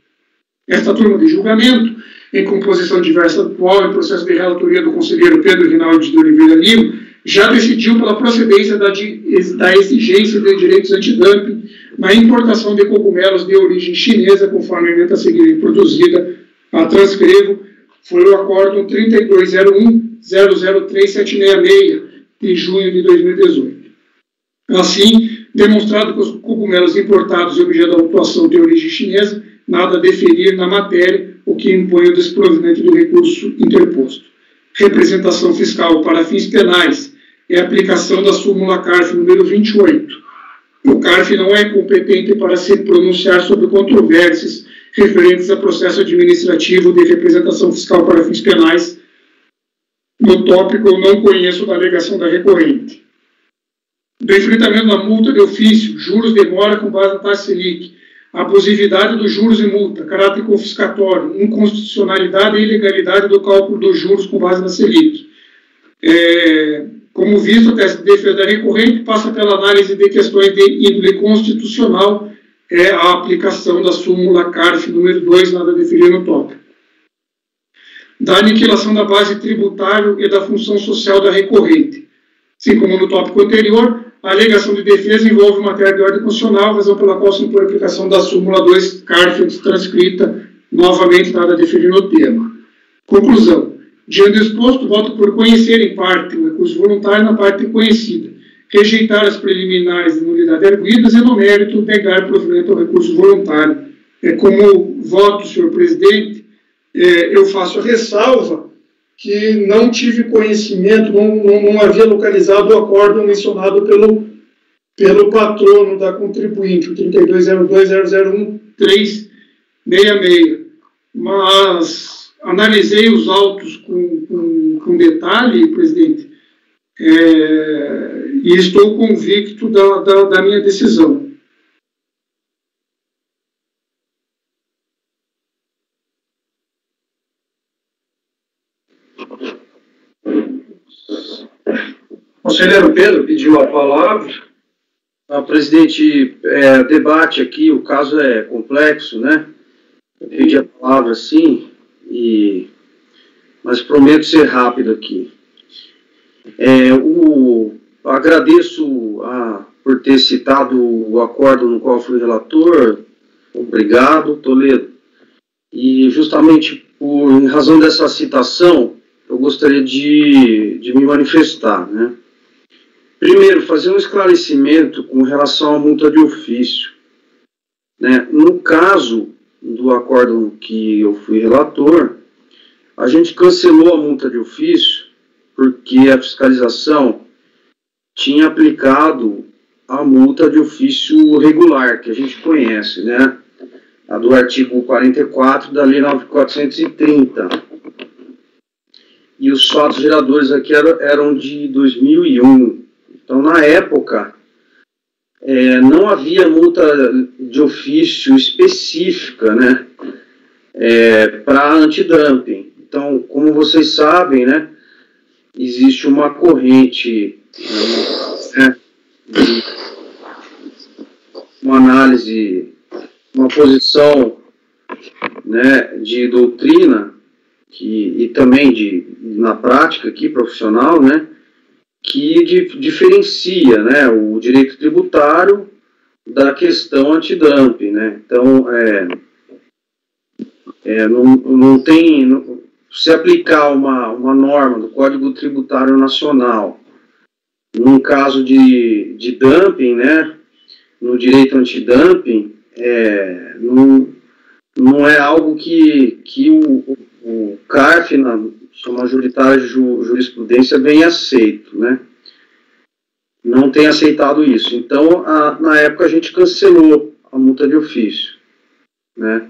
Esta turma de julgamento, em composição diversa atual, em processo de relatoria do conselheiro Pedro Rinaldi de Oliveira Lima, já decidiu pela procedência da exigência de direitos antidumping na importação de cogumelos de origem chinesa, conforme a emenda a seguir reproduzida. A transcrevo, foi o acórdão 3201-003766, de junho de 2018. Assim, demonstrado que os cogumelos importados e objeto da autuação de origem chinesa, nada a deferir na matéria, o que impõe o desprovimento do recurso interposto. Representação fiscal para fins penais é a aplicação da súmula CARF número 28. O CARF não é competente para se pronunciar sobre controvérsias referentes a processo administrativo de representação fiscal para fins penais. No tópico, eu não conheço da alegação da recorrente. Do enfrentamento da multa de ofício, juros de mora com base na taxa Selic, abusividade dos juros e multa, caráter confiscatório, inconstitucionalidade e ilegalidade do cálculo dos juros com base na Selic. Como visto, o teste de defesa da recorrente passa pela análise de questões de índole constitucional, a aplicação da súmula CARF número 2, nada a definir no tópico. Da aniquilação da base tributária e da função social da recorrente. Assim como no tópico anterior, a alegação de defesa envolve matéria de ordem constitucional, razão pela qual se impõe a aplicação da súmula 2, CARF transcrita, novamente nada a definir no tema. Conclusão. Diante do exposto, voto por conhecer em parte o recurso voluntário na parte conhecida, rejeitar as preliminares de nulidade arguidas e, no mérito, negar provimento ao recurso voluntário. Como voto, senhor presidente, eu faço a ressalva que não tive conhecimento, não havia localizado o acórdão mencionado pelo patrono da contribuinte, o 3202001366. Mas analisei os autos com detalhe, presidente, e estou convicto da minha decisão. Conselheiro Pedro pediu a palavra. Presidente, debate aqui, o caso é complexo, né? Eu pedi a palavra, sim, mas prometo ser rápido aqui. Agradeço por ter citado o acordo no qual fui relator. Obrigado, Toledo. E justamente em razão dessa citação, eu gostaria de me manifestar, né? Primeiro, fazer um esclarecimento com relação à multa de ofício, né? No caso do acordo que eu fui relator, a gente cancelou a multa de ofício porque a fiscalização tinha aplicado a multa de ofício regular, que a gente conhece, né? A do artigo 44 da Lei 9.430. E os fatos geradores aqui eram de 2001. Então, na época, não havia multa de ofício específica, né, para antidumping. Então, como vocês sabem, né, existe uma corrente, uma análise, uma posição, né, de doutrina, e também na prática aqui, profissional, né, que diferencia, né, o direito tributário da questão antidumping, né? Então, não tem, se aplicar uma norma do Código Tributário Nacional num caso de dumping, né, no direito antidumping, não é algo que o CARF, na sua majoritária jurisprudência, bem aceito, né? Não tem aceitado isso. Então, na época, a gente cancelou a multa de ofício, né?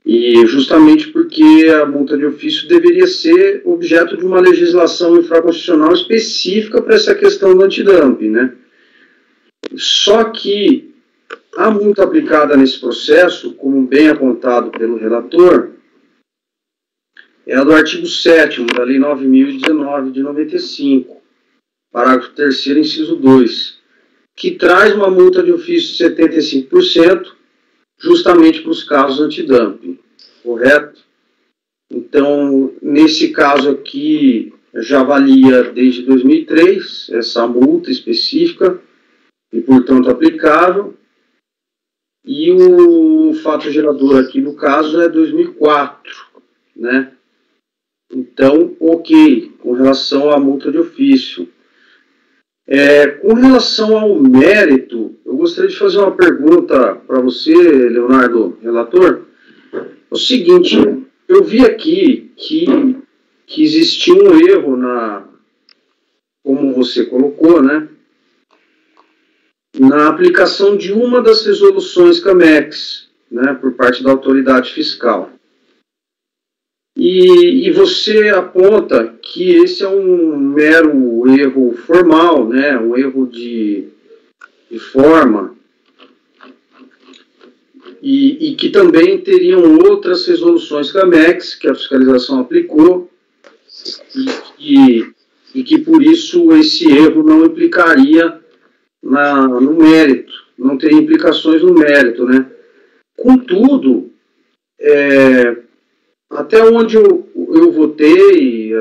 E justamente porque a multa de ofício deveria ser objeto de uma legislação infraconstitucional específica para essa questão do antidumping, né? Só que a multa aplicada nesse processo, como bem apontado pelo relator, é a do artigo 7º da Lei 9.019 de 95, parágrafo 3º, inciso 2, que traz uma multa de ofício de 75%, justamente para os casos antidumping, correto? Então, nesse caso aqui, já valia desde 2003 essa multa específica e, portanto, aplicável, e o fato gerador aqui no caso é 2004, né? Então, ok, com relação à multa de ofício. Com relação ao mérito, eu gostaria de fazer uma pergunta para você, Leonardo, relator. É o seguinte, eu vi aqui que existia um erro como você colocou, né, na aplicação de uma das resoluções CAMEX, né, por parte da autoridade fiscal. E você aponta que esse é um mero erro formal, né, um erro de forma, e que também teriam outras resoluções CAMEX que a fiscalização aplicou, e que por isso esse erro não implicaria no mérito, não teria implicações no mérito, né? Contudo, até onde eu votei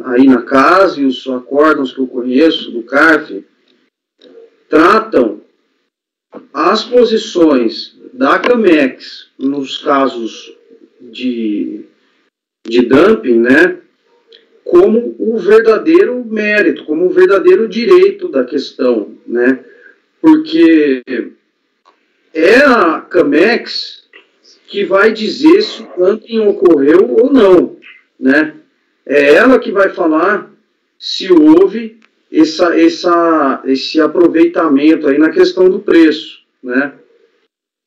aí na casa, e os acórdãos que eu conheço do CARF tratam as posições da CAMEX nos casos de dumping, né, como o verdadeiro mérito, como o verdadeiro direito da questão, né? Porque é a CAMEX que vai dizer se o dumping ocorreu ou não, né? É ela que vai falar se houve esse aproveitamento aí na questão do preço, né?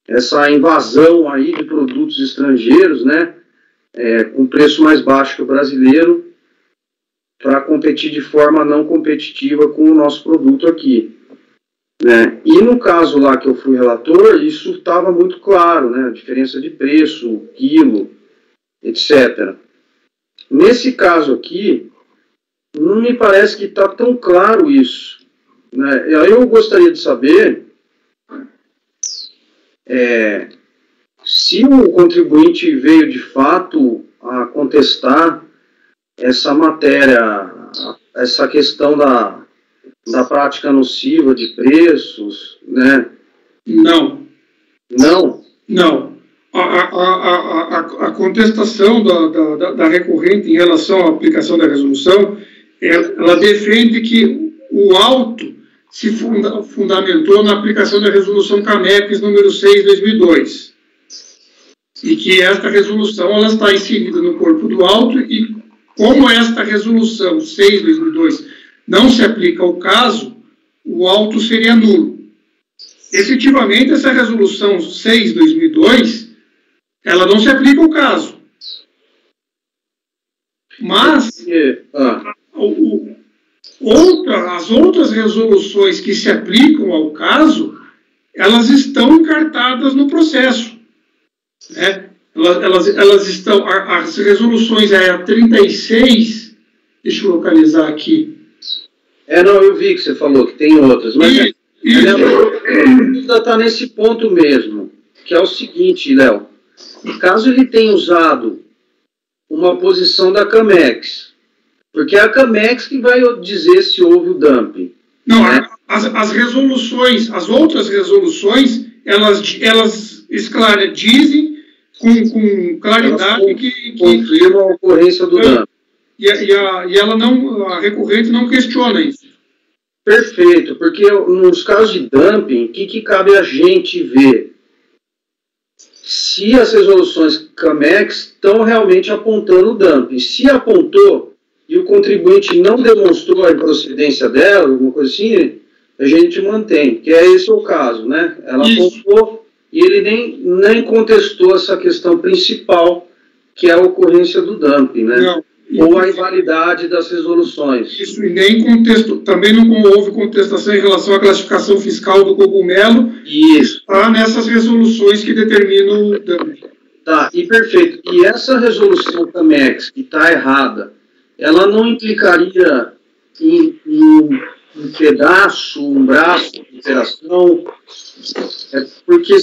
Essa invasão aí de produtos estrangeiros, né? Com preço mais baixo que o brasileiro, para competir de forma não competitiva com o nosso produto aqui, né? E no caso lá que eu fui relator, isso estava muito claro, né? A diferença de preço, quilo, etc. Nesse caso aqui, não me parece que está tão claro isso, né? Eu gostaria de saber se o contribuinte veio de fato a contestar essa matéria, essa questão da prática nociva de preços, né? Não. Não? Não. A contestação da recorrente em relação à aplicação da resolução, ela defende que o auto se fundamentou na aplicação da resolução CAMEX número 6/2002 e que esta resolução ela está inserida no corpo do auto e como esta resolução 6/2002 não se aplica ao caso, o auto seria nulo. Efetivamente, essa resolução 6/2002 ela não se aplica ao caso. Mas as outras resoluções que se aplicam ao caso, elas estão encartadas no processo, né? Elas estão, as resoluções a 36, deixa eu localizar aqui. Não, eu vi que você falou que tem outras, mas ainda está nesse ponto mesmo, que é o seguinte, Léo, caso ele tenha usado uma posição da CAMEX, porque é a CAMEX que vai dizer se houve o dumping. Não, né? As resoluções, as outras resoluções, elas dizem com claridade elas que confirmam a ocorrência do dumping. E a recorrente não questiona isso. Perfeito, porque nos casos de dumping, o que cabe a gente ver? Se as resoluções CAMEX estão realmente apontando o dumping. Se apontou e o contribuinte não demonstrou a improcedência dela, alguma coisa assim, a gente mantém, que é esse o caso, né? Ela apontou e ele nem contestou essa questão principal, que é a ocorrência do dumping, né? Não. Ou a invalidade das resoluções. Isso, e nem contestou, também não houve contestação em relação à classificação fiscal do cogumelo. Isso. Está nessas resoluções que determinam o dumping. Tá, e perfeito. E essa resolução CAMEX, que está errada, ela não implicaria em um pedaço, um braço de operação? Porque,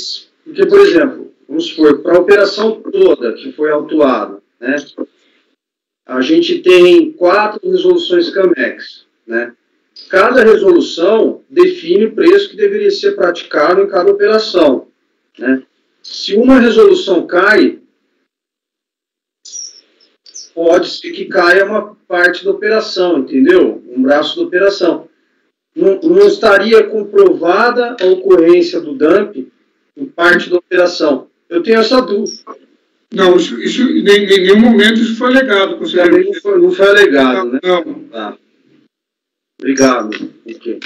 por exemplo, vamos supor, para a operação toda que foi autuada, né? A gente tem 4 resoluções CAMEX, né? Cada resolução define o preço que deveria ser praticado em cada operação, né? Se uma resolução cai, pode ser que caia uma parte da operação, entendeu? Um braço da operação. Não estaria comprovada a ocorrência do dumping em parte da operação. Eu tenho essa dúvida. Não, isso em nenhum momento isso foi alegado, conselheiro. Não foi alegado, né? Não. Tá. Obrigado. Okay.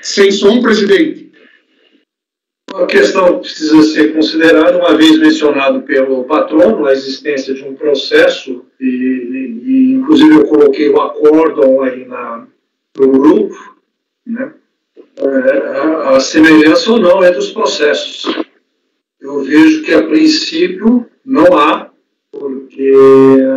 Sem som, presidente. Uma questão que precisa ser considerada, uma vez mencionado pelo patrono, a existência de um processo, e inclusive eu coloquei o acórdão aí no grupo, né? A semelhança ou não entre os processos. Eu vejo que, a princípio, não há, porque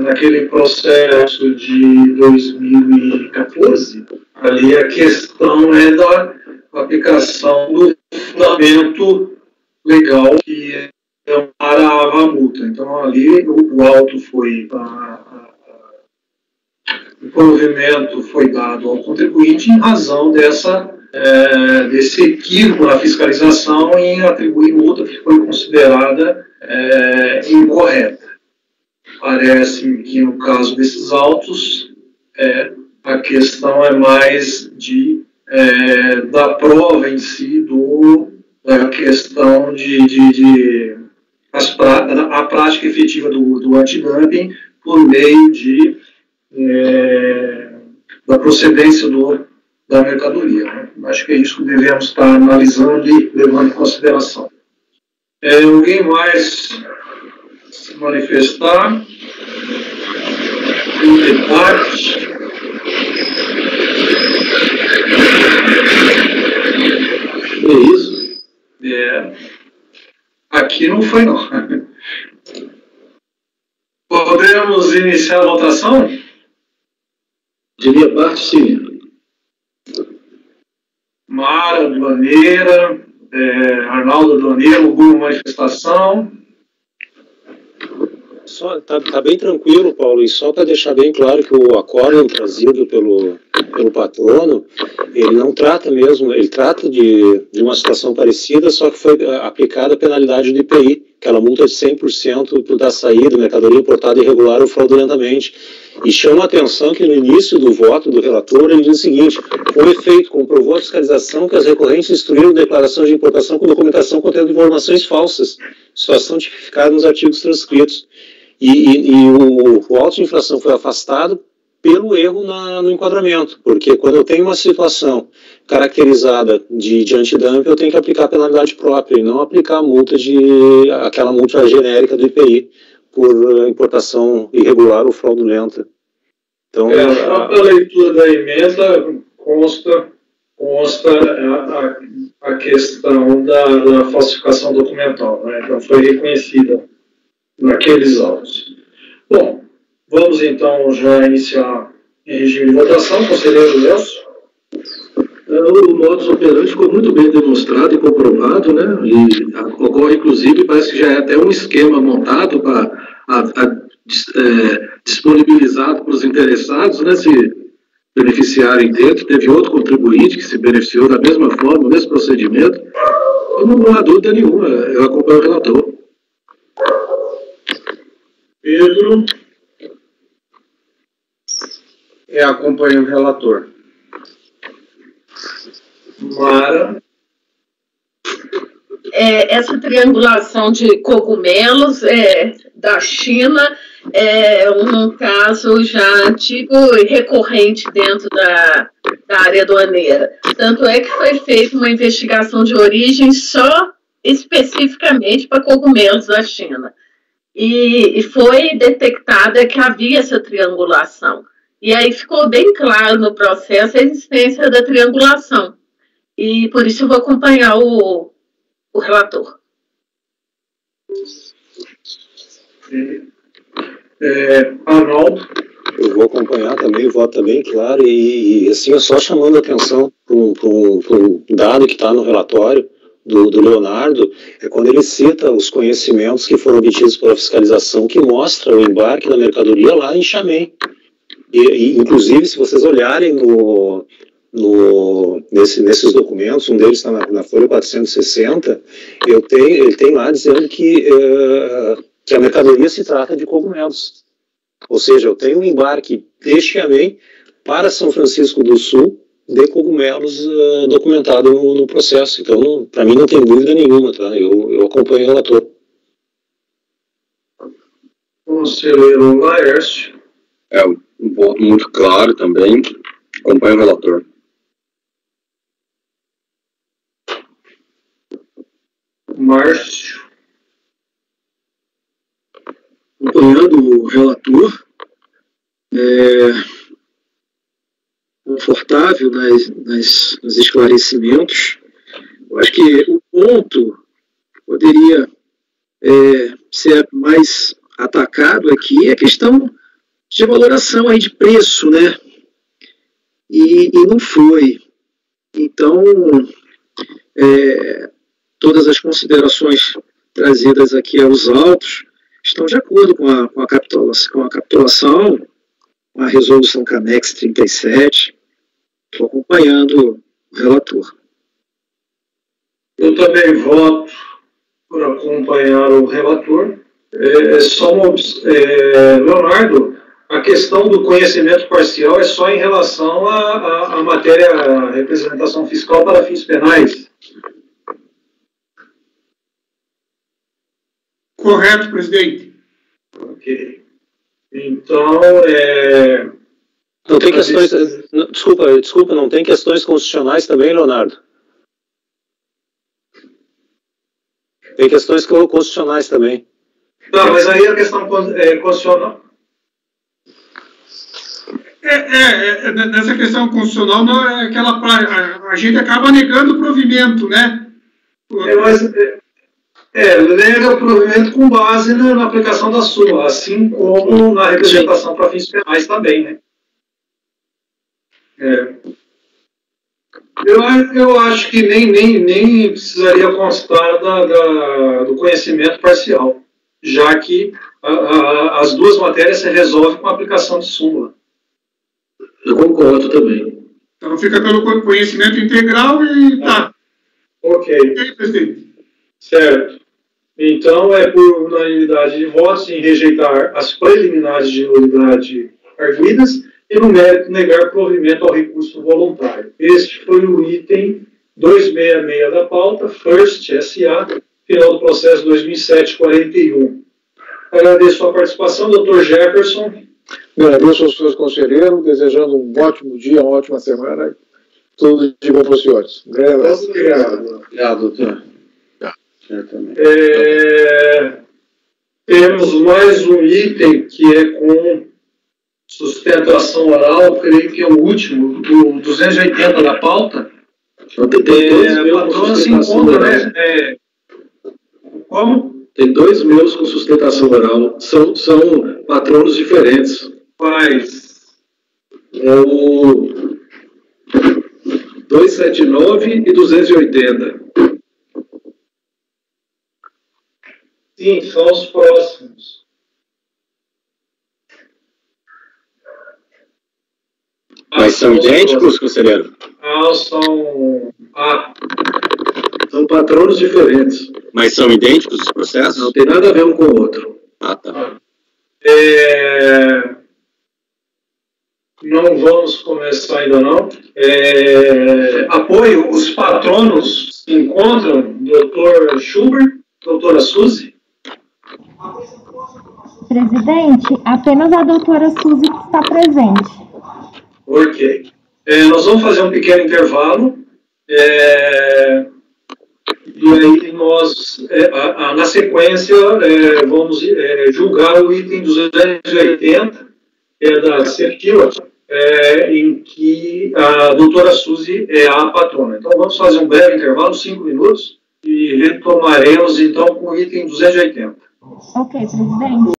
naquele processo de 2014, ali a questão é da aplicação do fundamento legal que amparava a multa. Então, ali o auto foi, o provimento foi dado ao contribuinte em razão dessa desse equívoco na fiscalização em atribuir multa que foi considerada incorreta. Parece que, no caso desses autos, a questão é mais da prova em si, da questão a prática efetiva do antidumping por meio da procedência da mercadoria. Né? Acho que é isso que devemos estar analisando e levando em consideração. Alguém mais se manifestar? Em debate? É isso? Aqui não foi, não. Podemos iniciar a votação? De minha parte, sim. Mara, Aduaneira, Arnaldo Aduaneira, alguma manifestação? Tá bem tranquilo, Paulo, e só para deixar bem claro que o acórdão trazido pelo patrono, ele não trata mesmo, ele trata de uma situação parecida, só que foi aplicada a penalidade do IPI, aquela multa de 100% da saída, mercadoria importada irregular ou fraudulentamente. E chama a atenção que no início do voto do relator, ele diz o seguinte: com efeito, comprovou a fiscalização que as recorrentes instruíram declaração de importação com documentação contendo informações falsas, situação tipificada nos artigos transcritos. E o auto de infração foi afastado pelo erro no enquadramento, porque quando eu tenho uma situação caracterizada de antidumping, eu tenho que aplicar a penalidade própria e não aplicar a multa aquela multa genérica do IPI por importação irregular ou fraudulenta. Então, a leitura da emenda consta a questão da falsificação documental, né? Então foi reconhecida naqueles autos. Bom, vamos então já iniciar em regime de votação. Conselheiro Nelson. O modus operandi ficou muito bem demonstrado e comprovado, né? E ocorre, inclusive, parece que já é até um esquema montado disponibilizado para os interessados, né? Se beneficiarem dentro. Teve outro contribuinte que se beneficiou da mesma forma, nesse procedimento. E não há dúvida nenhuma, eu acompanho o relator. Pedro. Acompanho o relator. Mara. Essa triangulação de cogumelos da China é um caso já antigo e recorrente dentro da área aduaneira. Tanto é que foi feita uma investigação de origem só especificamente para cogumelos da China. E foi detectada que havia essa triangulação. E aí ficou bem claro no processo a existência da triangulação. E por isso eu vou acompanhar o relator. Arnaldo. Eu vou acompanhar também, o voto está bem claro, e assim, só chamando a atenção para um dado que está no relatório do Leonardo, é quando ele cita os conhecimentos que foram obtidos pela fiscalização, que mostra o embarque da mercadoria lá em Xiamen. E inclusive, se vocês olharem nesses documentos, um deles está na folha 460, ele tem lá dizendo que a mercadoria se trata de cogumelos. Ou seja, eu tenho um embarque de Xiamen para São Francisco do Sul de cogumelos documentado no processo. Então, para mim, não tem dúvida nenhuma, tá? Eu acompanho o relator. Conselheiro Laércio. Um voto muito claro também. Acompanho o relator. Márcio. Acompanhando o relator, confortável nos esclarecimentos. Eu acho que o ponto poderia ser mais atacado aqui é a questão de valoração aí de preço, né? E não foi. Então, todas as considerações trazidas aqui aos autos estão de acordo com a capitulação, a resolução CAMEX 37. Estou acompanhando relator. Eu também voto por acompanhar o relator. Leonardo, a questão do conhecimento parcial é só em relação à matéria representação fiscal para fins penais. Correto, presidente. Ok. Então, Não tem questões... Desculpa, não tem questões constitucionais também, Leonardo? Tem questões constitucionais também. Não, mas aí a questão constitucional... Nessa questão constitucional, não é aquela a gente acaba negando o provimento, né? Nega o provimento com base na aplicação da súmula, assim como na representação para fins penais também, né? Eu acho que nem precisaria constar do conhecimento parcial, já que as duas matérias se resolvem com a aplicação de súmula. Eu concordo também. Então fica pelo conhecimento integral e tá. Ok. Ok, presidente. Certo. Então, é por unanimidade de votos em rejeitar as preliminares de nulidade arguidas e, no mérito, negar provimento ao recurso voluntário. Este foi o item 266 da pauta, First SA, final do processo 2007-41. Agradeço a participação, Dr. Jefferson. Agradeço aos senhores conselheiros, desejando um ótimo dia, uma ótima semana. Tudo de bom para os senhores. Obrigado. Obrigado, doutor. Temos mais um item que é com sustentação oral, creio que é o último, o 280 da pauta. A patrona se encontra, né? Como? Tem 2 meus com sustentação oral. São patronos diferentes. Quais? É o 279 e 280. Sim, são os próximos. Mas são idênticos, conselheiro? São patronos diferentes. Mas são idênticos os processos? Não tem nada a ver um com o outro. Ah, tá. Não vamos começar ainda não. Apoio, os patronos se encontram, Dr. Schubert, doutora Suzy. Presidente, apenas a doutora Suzy que está presente. Ok. Nós vamos fazer um pequeno intervalo. E aí nós, na sequência, vamos julgar o item 280, da CEPILA, em que a doutora Suzy é a patrona. Então vamos fazer um breve intervalo, 5 minutos, e retomaremos então com o item 280. Ok, presidente.